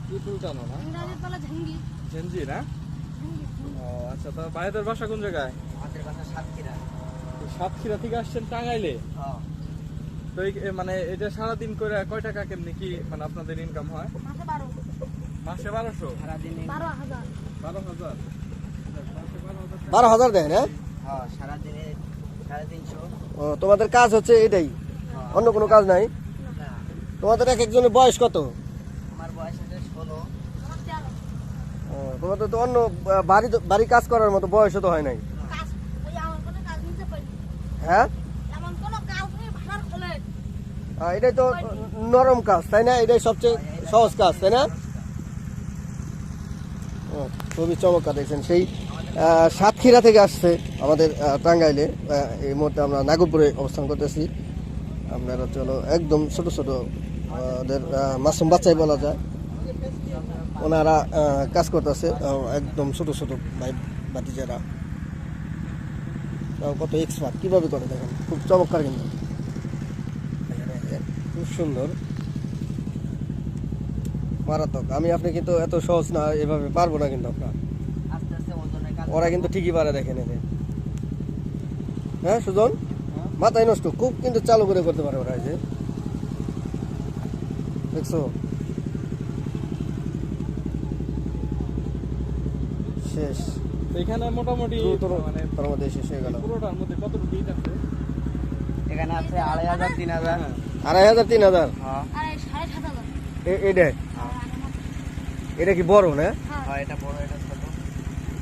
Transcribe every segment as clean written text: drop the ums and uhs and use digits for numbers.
কি ফুল জানো না? ইংরেজির বলে ঝিঙ্গি। ঝেঞ্জি না? ও আচ্ছা, তো ভাইদের বাসা কোন জায়গায়? আমাদের বাসা সাতক্ষীরা। সাতক্ষীরা থেকে আসছেন টাঙ্গাইলে? হ্যাঁ। তো মানে এটা সারাদিন করে কয় টাকা কেমনি কি মানে আপনাদের ইনকাম হয়? মাসে 12। মাসে 1200? সারাদিনে 12,000। 12,000? মাসে 12,000 12,000 দেয় না? হ্যাঁ, সারাদিনে 350। ও, তোমাদের কাজ হচ্ছে এটাই, হ্যাঁ। অন্য কোনো কাজ নাই? না, তোমাদের এক একজনের বয়স কত? আমার বয়স আছে 16। আমার 13। ও, তোমাদের তো অন্য বাড়ি কাজ করার মতো বয়সও তো হয় নাই। কাজ ওই আমার কোনো কাজ নিতে পারি। হ্যাঁ, এমন কোনো কাজ নেই ভাড়ার খোলে। এটাই তো নরম কাজ, তাই না? এটাই সবচেয়ে সহজ কাজ, তাই না? ও, খুবই চমৎকার দেখছেন। সেই সাতক্ষীরা থেকে আসছে আমাদের টাঙ্গাইলে। এই মুহূর্তে আমরা নাগরপুরে অবস্থান করতেছি। আপনারা চলো একদম ছোট ছোট ওদের মাসুম বাচ্চাই বলা যায়, ওনারা কাজ করতেছে একদম ছোট ছোট ভাই ভাতিজারা। কত এক্সপার্ট, কিভাবে করে দেখেন, খুব চমৎকার কিন্তু, খুব সুন্দর, মারাত্মক। আমি আপনি কিন্তু এত সহজ না, এভাবে পারবো না কিন্তু আপনার। আস্তে আস্তে ওজনের কাজ। ওরা কিন্তু ঠিকই পারে, দেখেন এতে। হ্যাঁ সুজন, মাথায় নষ্ট, খুব কিন্তু চালু করে করতে পারে ওরা। এই যে দেখছো, শেষ তো এখানে মোটামুটি দ্রুততর মানে তার মধ্যে শেষ হয়ে গেল। পুরোটার মধ্যে কতটুকু ইট আছে? এখানে আছে 2,500 3,000। 2,500 3,000? হ্যাঁ। আর এই 7,500। এটা এটা কি বড় না? হ্যাঁ। হ্যাঁ, এটা বড়, এটা ছোট।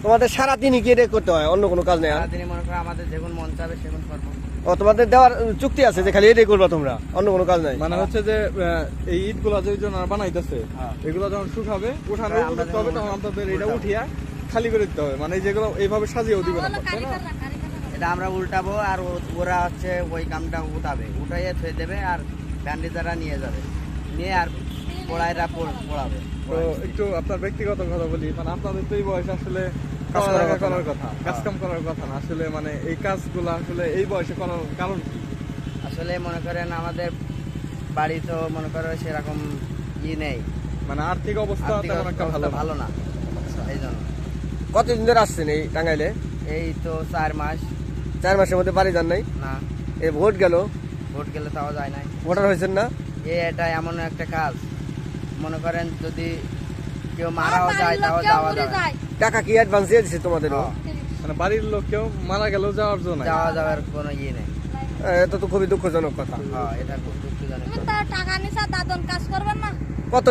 তোমাদের সারাদিনই কি এটা করতে হয়, অন্য কোনো কাজ নেই? আর সারাদিনে মনে করো আমাদের যখন মন চাবে সেখন করবো। ও, তোমাদের দেওয়ার চুক্তি আছে যে খালি এটাই করবা তোমরা, অন্য কোনো কাজ নাই? মানে হচ্ছে যে এই ইট গুলা যে বানাইতেছে হ্যাঁ। এগুলো যখন শুকাবে উঠানো হ্যাঁ, আমরা করতে হবে, তখন আপনাদের এটা উঠিয়া খালি করে দিতে হবে। মানে যেগুলো এইভাবে সাজিয়েও দিবে না, হলো তাই না? কারিগররা। এটা আমরা উল্টাবো আর ওরা হচ্ছে ওই কামটা উঠাবে, উঠাইয়ে থুয়ে দেবে আর ব্যান্ডেজাররা নিয়ে যাবে, নিয়ে আর পোড়াইরা পোড়াবে। তো একটু আপনার ব্যক্তিগত কথা বলি, মানে আপনাদের তো এই বয়সে আসলে কাজ করার পড়ালেখা কথা না। করার কথা, কাজ কাম করার কথা না আসলে, মানে এই কাজগুলো আসলে এই বয়সে করার কারণ কি? আসলে মনে করেন আমাদের বাড়ি তো মনে করো সেরকম নেই, মানে আর্থিক অবস্থা আর্থিক তেমন একটা অবস্থা ভালো না। ভালো না, এই জন্য। কতদিন ধরে আসছেন এই টাঙ্গাইলে? এই তো 4 মাস। 4 মাসের মধ্যে বাড়ি যান নাই? না, এই ভোট গেল, ভোট গেলে তাও যায় নাই। ভোটার হয়েছেন না? এটা এমন একটা কাজ, মনে করেন যদি কেউ আমার মারাও যায় বাড়ির তাও লোক কেউ যাওয়া মরে যায়, যায়। টাকা কি অ্যাডভান্স দিয়ে দিচ্ছে তোমাদের? হ্যাঁ, মানে বাড়ির লোক কেউ মারা গেলেও যাওয়ার জন্য নাই। যাওয়া যাওয়ার কোনো নেই। এটা তো খুবই দুঃখজনক কথা। হ্যাঁ, এটা খুব দুঃখজনক। তুমি তো টাকা নিছা দাদন কাজ করবেন না। কত